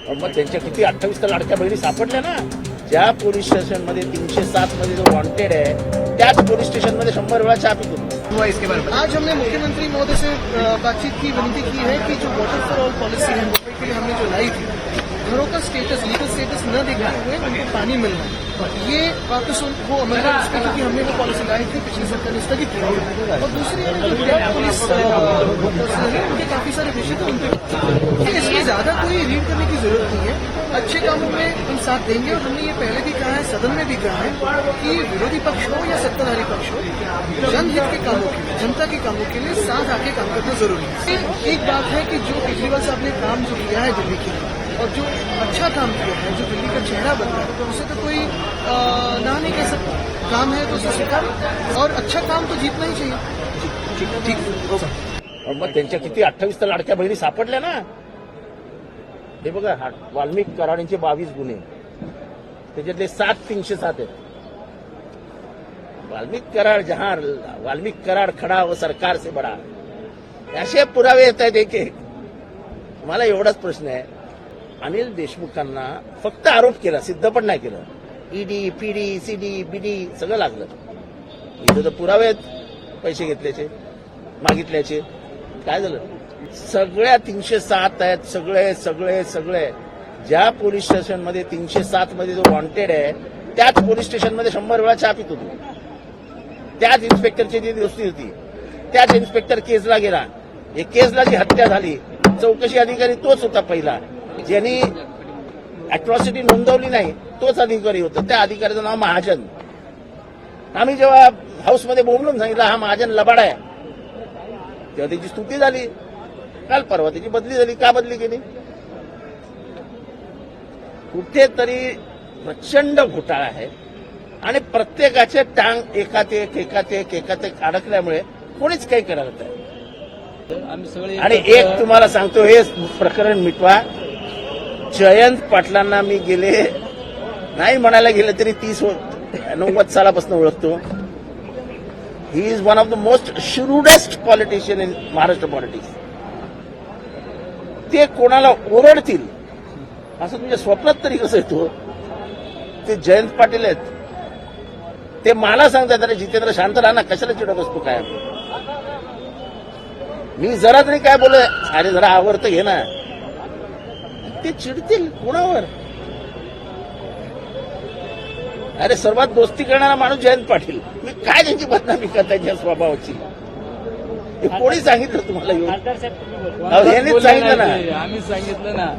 मग त्यांच्या किती 28 तर लाडक्या बहिणी सापडल्या ना. ज्या पोलीस स्टेशनमध्ये 307 मध्ये जो वॉन्टेड आहे त्याच पोलीस स्टेशनमध्ये 100 वेळा चहा पितो. आज हमने मुख्यमंत्री महोदय से बातचीत की, विनती की है कि जो वाटर फॉर ऑल पॉलिसी है मुंबई के लिए हमने जो लाई थी, घरों का स्टेटस, लीगल स्टेटस न देखते हुए उनको पानी मिलना, ये वापस उनको अमल है उसका, क्योंकि हमने वो पॉलिसी लाई थी, पिछली सरकार ने स्थगित की। और दूसरी है जो पुलिस है उनके काफी सारे विषय थे उनके, इसमें ज्यादा कोई रीड करने की जरूरत नहीं है। अच्छे कामों में हम साथ देंगे और हमने ये पहले भी कहा है, सदन में भी कहा है कि विरोधी पक्ष हो या सत्ताधारी पक्ष हो, जनहित के कामों के लिए, जनता के कामों के लिए साथ आके काम करना जरूरी है। एक बात है कि जो केजरीवाल साहब ने काम जो किया है दिल्ली के लिए और जो अच्छा काम किया है, जो दिल्ली का चेहरा बन रहा है, तो उसे तो कोई ना नहीं कह सकता। काम है तो उसे स्वीकार, और अच्छा काम तो जीतना ही चाहिए। ठीक। मग त्यांच्या किती 28 तर लाडक्या बहिणी सापडल्या ना. हे बघा, वाल्मिक कराडांचे 22 गुन्हे, त्याच्यातले 7 307 आहेत. वाल्मिक कराड खडा व सरकार से बडा, असे पुरावे येत आहेत एक एक. मला एवढाच प्रश्न आहे, अनिल देशमुखांना फक्त आरोप केला, सिद्ध पण नाही केलं. ईडी, पीडी, सीडी, बीडी सगळं लागलं. इथं तर पुरावे आहेत पैसे घेतल्याचे, मागितल्याचे. काय झालं? सगळ्या 307 आहेत. सगळे ज्या पोलीस स्टेशनमध्ये 307 मध्ये जो वॉन्टेड आहे त्याच पोलीस स्टेशनमध्ये 100 वेळा चहा पित होतो. त्याच इन्स्पेक्टरची जी दोस्ती होती, त्याच इन्स्पेक्टर केसला गेला. केसला जी हत्या झाली, चौकशी अधिकारी तोच होता पहिला. ज्यांनी अॅट्रॉसिटी नोंदवली नाही तोच अधिकारी होता. त्या अधिकाऱ्याचं नाव महाजन. आम्ही जेव्हा हाऊसमध्ये बोंबलून सांगितलं हा महाजन लबाड आहे, तेव्हा त्याची स्तुती झाली. काल परवा त्याची बदली झाली. का बदली केली? कुठेतरी प्रचंड घोटाळा आहे आणि प्रत्येकाचे टांग एकात एक अडकल्यामुळे कोणीच काही करत आहे. आणि एक तुम्हाला सांगतो, हे प्रकरण मिटवा. जयंत पाटलांना मी गेले नाही म्हणायला गेलं तरी 90 सालापासून ओळखतो. He is one of the most shrewdest politician in Maharashtra politics. ते कोणाला ओरडतील असं तुमच्या स्वप्नात तरी कसं येतो? ते जयंत पाटील आहेत. ते मला सांगतात, अरे जितेंद्र शांत राहा ना, कशाला चिडत असतो काय? मी जरा तरी काय बोल, अरे जरा आवडत घे ना. ते चिडतील कोणावर? अरे सर्वात दोस्ती करणारा माणूस जयंत पाटील. मी काय त्यांची बदनामी करता त्यांच्या स्वभावाची? कोणी सांगितलं तुम्हाला? यांनीच सांगितलं ना. आम्ही सांगितलं ना.